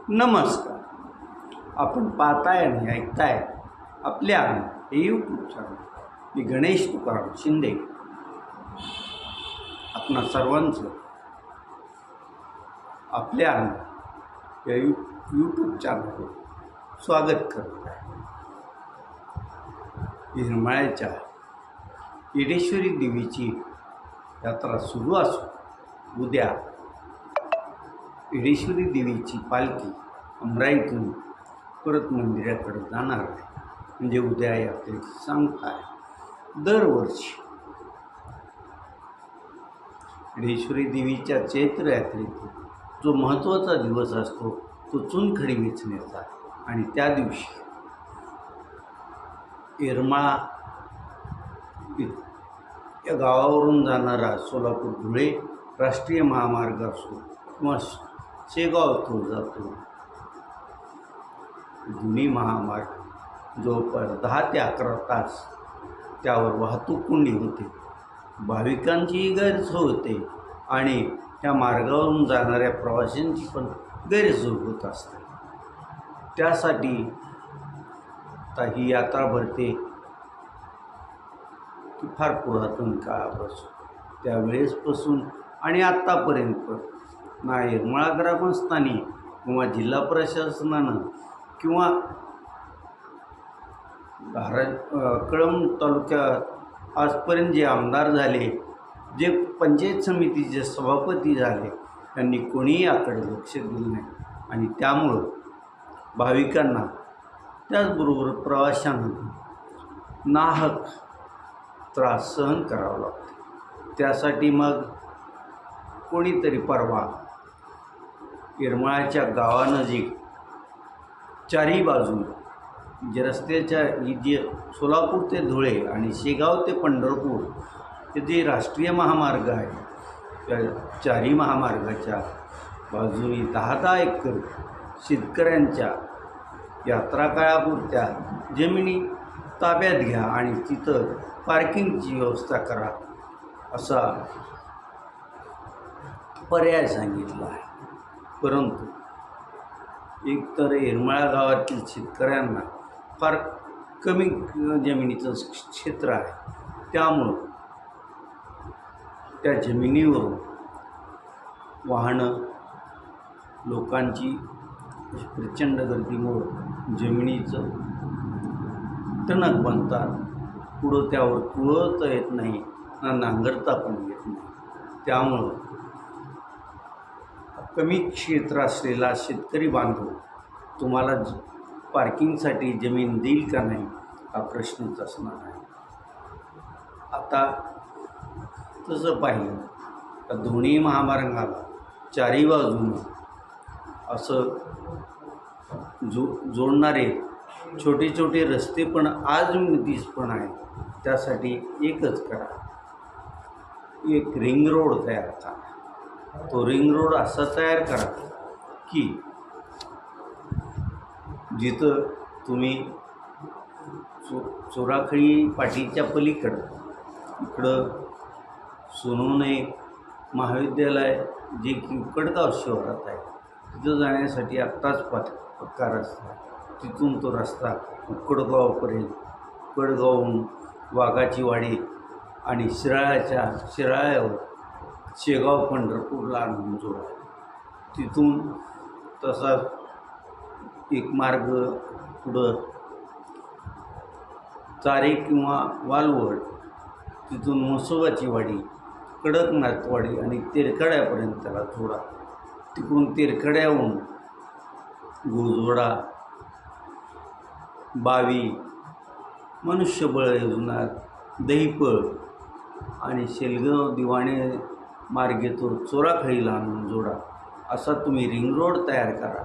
नमस्कार. आपण पाहताय आणि ऐकताय आपल्या हे यूट्यूब चॅनल. मी गणेश तुकाराम शिंदे आपणा सर्वांचं आपल्या या यूट्यूब चॅनलवर स्वागत करत आहे. येरमाळ्याच्या येडेश्वरी देवीची यात्रा सुरू असून उद्या येडेश्वरी देवीची पालखी अमराईतून परत मंदिराकडे जाणार आहे. म्हणजे उद्या यात्रेची सांगता आहे. दरवर्षी येडेश्वरी देवीच्या चैत्र यात्रेत जो महत्त्वाचा दिवस असतो तो चुनखडी वेचण्याचा आणि त्या दिवशी येरमाळा या गावावरून जाणारा सोलापूर धुळे राष्ट्रीय महामार्ग असो किंवा शेगाव तो जातो दोन्ही महामार्ग जवळपास 10 ते 11 तास त्यावर वाहतूक कोंडी होते, भाविकांचीही गैरसोय होते आणि त्या मार्गावरून जाणाऱ्या प्रवाशांची पण गैरसोय होत असते. त्यासाठी आता ही यात्रा भरते ती फार पुरातन काळापासून त्यावेळेसपासून आणि आत्तापर्यंत ना येरमाळा ग्रामस्थांनी किंवा जिल्हा प्रशासनानं किंवा कळंब तालुक्यात आजपर्यंत जे आमदार झाले, जे पंचायत समितीचे सभापती झाले, त्यांनी कोणीही याकडे लक्ष दिलं नाही आणि त्यामुळं भाविकांना त्याचबरोबर प्रवाशांना नाहक त्रास सहन करावा लागतो. त्यासाठी मग कोणीतरी परवा येरमाळ्याच्या गावानजीक चारही बाजूला जे रस्त्याच्या जे सोलापूर ते धुळे आणि शेगाव ते पंढरपूर हे जे राष्ट्रीय महामार्ग आहे त्या चारही महामार्गाच्या बाजूनी 10-10 एकर शेतकऱ्यांच्या यात्रा काळापुरत्या जमिनी ताब्यात घ्या आणि तिथं पार्किंगची व्यवस्था करा असा पर्याय सांगितला आहे. परंतु एकतर येरमाळा गावातील शेतकऱ्यांना फार कमी जमिनीचं क्षेत्र आहे, त्यामुळं त्या जमिनीवरून वाहनं लोकांची प्रचंड गर्दीमुळं जमिनीचं टणक बनतात. पुढं त्यावर तुळवता येत नाही ना नांगरता पण येत नाही. त्यामुळं कमी क्षेत्र असलेला शेतकरी बांधव तुम्हाला पार्किंगसाठी जमीन देईल का नाही हा प्रश्नच असणार आहे. आता तसं पाहिलं तर दोन्ही महामार्गाला चारही बाजूनं असं जोडणारे छोटे छोटे रस्ते पण आज दिस पण आहेत. त्यासाठी एकच करा, एक रिंग रोड तयार करा. तो रिंग रोड असा तयार करा की जिथं तुम्ही चोराखळी पाटीच्या पलीकडं इकडं सोनवणे महाविद्यालय जे की उकडगाव शहरात आहे तिथं जाण्यासाठी आत्ताच पक्का रस्ता आहे. तिथून तो रस्ता उकडगावपर्यंत उकडगावहून वाघाची वाडी आणि शिराळ्यावर शेगाव पंढरपूरला आणून जोडा. तिथून तसा एक मार्ग पुढं चारे किंवा वालवड, तिथून म्हसोबाची वाडी, कडकनाथवाडी आणि तेरखड्यापर्यंत त्याला जोडा. तिकडून तेरखड्याहून गुळजोडा, बावी, मनुष्यबळ योजना, दहीपळ आणि शेलगाव दिवाणे मार्गे तो चोराखळीला आणून जोडा. असा तुम्ही रिंग रोड तयार करा.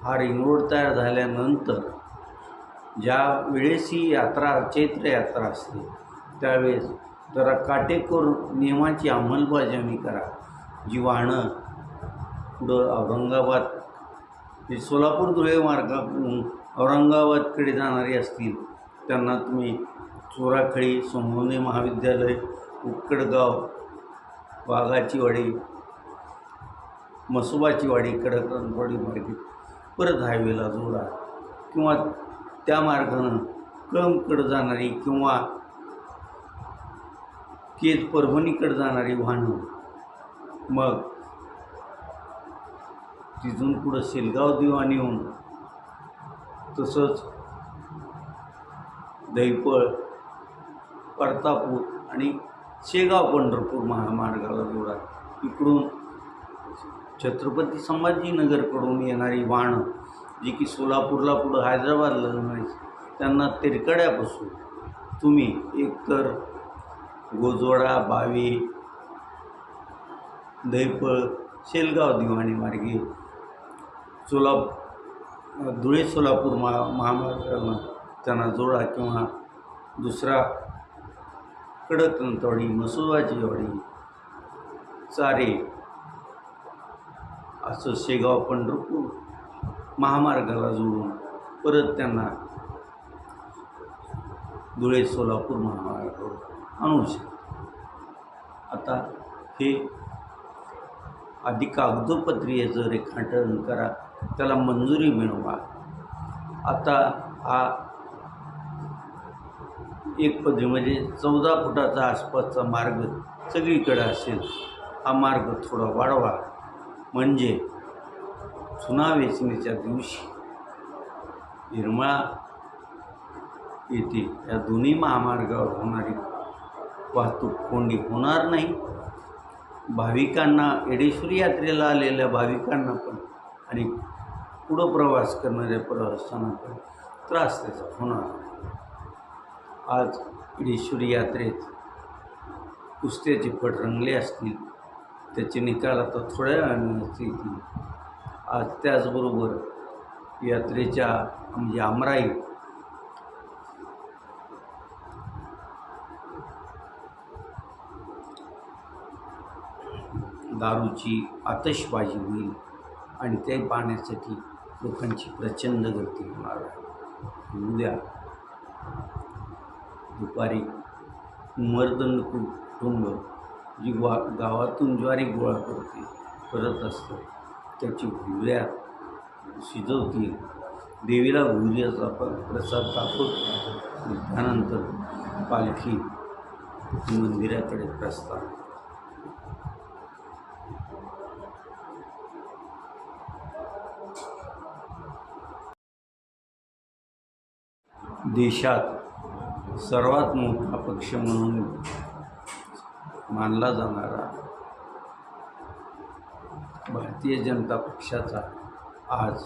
हा रिंग रोड तयार झाल्यानंतर ज्या वेळेस ही यात्रा चैत्र यात्रा असते त्यावेळेस जरा काटेकोर नियमाची अंमलबजावणी करा. जी वाहनं पुढं औरंगाबाद हे सोलापूर धुळे मार्गातून औरंगाबादकडे जाणारी असतील त्यांना तुम्ही चोराखळी, सोनवणे महाविद्यालय, उकडगाव, वाघाची वाडी मसोबाची वाडी कडकनवाडी मार्गे परत हायवेला जोडा, किंवा त्या मार्गानं कळंबकडं जाणारी किंवा केज परभणीकडे जाणारी वाहनं, मग तिथून पुढं शेलगाव दिवाणी येऊन तसंच दहीपळ, परतापूर आणि शेगाव पंढरपूर महामार्गाला जोडा. इकडून छत्रपती संभाजीनगरकडून येणारी वाहनं जी की सोलापूरला पुढं हैदराबादला जाणारी, त्यांना तिरकड्यापासून तुम्ही एकतर गोजवाडा, बावी, दहीपळ, शेलगाव दिवाणी मार्गे धुळे सोलापूर महामार्गाला त्यांना जोडा, किंवा दुसरा कडकनवाडी, मसोबाची वाडी, चारे असं शेगाव पंढरपूर महामार्गाला जोडून परत त्यांना धुळे सोलापूर महामार्गावर आणू शकतो. आता हे आधी कागदोपत्रीचं रेखाटन करा, त्याला मंजुरी मिळवा. आता हा एक पदरी म्हणजे 14 फुटाचा आसपासचा मार्ग सगळीकडे असेल. हा मार्ग थोडा वाढवा, म्हणजे चुना वेचणीच्या दिवशी येरमाळा येथे या दोन्ही महामार्गावर होणारी वाहतूक कोंडी होणार नाही. भाविकांना, येडेश्वरी यात्रेला आलेल्या भाविकांना पण आणि पुढं प्रवास करणाऱ्या प्रवाशांना पण त्रास त्याचा होणार नाही. आज येडेश्वरी यात्रेत कुस्त्याचे पट रंगले असतील, त्याचे निकाल आता थोड्या वेळाने येतील. आज त्याचबरोबर यात्रेच्या म्हणजे आमराई दारूची आतषबाजी होईल आणि ते पाहण्यासाठी लोकांची प्रचंड गर्दी होणार आहे. उद्या दुपारी मर्दंड कुटुंब जी गावातून ज्वारी गोळा करत असतं, त्याची भुवऱ्या शिजवतील, देवीला भुवऱ्याचा प्रसाद दाखवतो. त्यानंतर पालखी मंदिराकडे प्रस्थान. देशात सर्वात मोठा पक्ष म्हणून मानला जाणारा भारतीय जनता पक्षाचा आज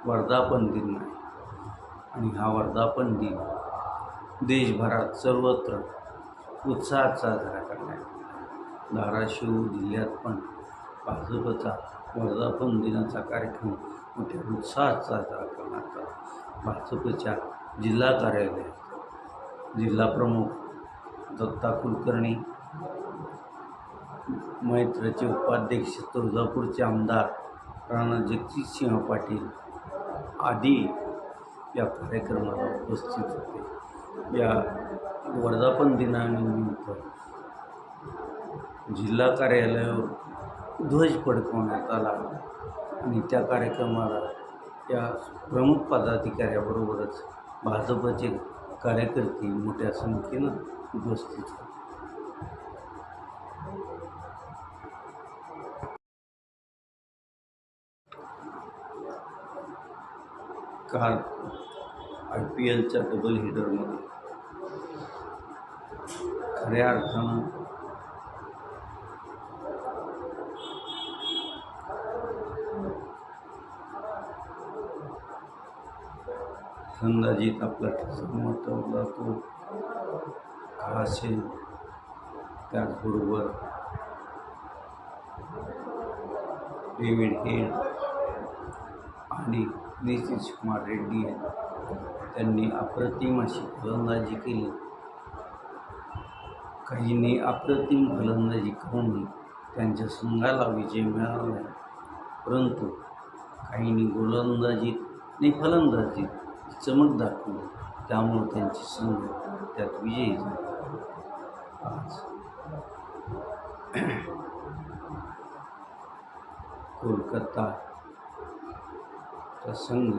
वर्धापन दिन आहे. आणि हा वर्धापन दिन देशभरात सर्वत्र उत्साहात साजरा करण्यात. धाराशिव जिल्ह्यात पण भाजपचा वर्धापन दिनाचा कार्यक्रम मोठ्या उत्साहात साजरा करण्यात आला. भाजपच्या जिल्हा कार्यालयात जिल्हाप्रमुख दत्ता कुलकर्णी, मैत्रचे उपाध्यक्ष तुळजापूरचे आमदार राणा जगजितसिंह पाटील आदी या कार्यक्रमाला उपस्थित होते. या वर्धापन दिनानिमित्त जिल्हा कार्यालयावर ध्वज फडकवण्यात आला आणि त्या कार्यक्रमाला या प्रमुख पदाधिकाऱ्याबरोबरच भाजपचे कार्यकर्ते मोठ्या संख्येनं उपस्थित होते. काल IPLच्या डबल हिडरमध्ये खऱ्या अर्थानं फलंदाजीत आपला महत्त्वाचा तो का असेल, त्याचबरोबर डेव्हिड हेड आणि नितीश कुमार रेड्डी त्यांनी अप्रतिम अशी फलंदाजी केली. काहींनी अप्रतिम फलंदाजी करूनही त्यांच्या संघाला विजय मिळाला नाही, परंतु काहींनी गोलंदाजीत आणि फलंदाजीत चमक दाखवली, त्यामुळे त्यांचे संघ त्यात विजयी झाले. आज कोलकाताचा संघ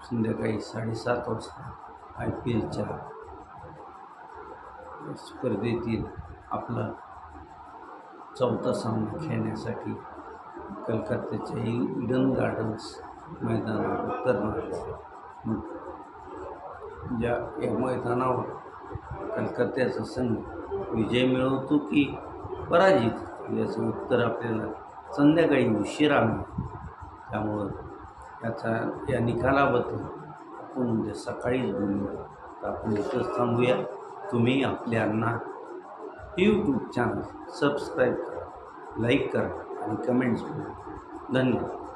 संध्याकाळी 7:30 वाजता IPLच्या स्पर्धेतील आपला चौथा सामना खेळण्यासाठी कलकत्त्याच्या ईडन गार्डन्स मैदानावर उतरणार आहे. मग या मैदानावर कलकत्त्याचा संघ विजय मिळवतो की पराजित याचं उत्तर आपल्याला संध्याकाळी उशिरा मिळेल. त्यामुळं या निकालाबद्दल आपण उद्या सकाळीच बोलूया. तर आपण इथंच थांबूया. तुम्ही आपल्यांना यूट्यूब चॅनल सबस्क्राईब करा, लाईक करा आणि कमेंट्स करा. धन्यवाद.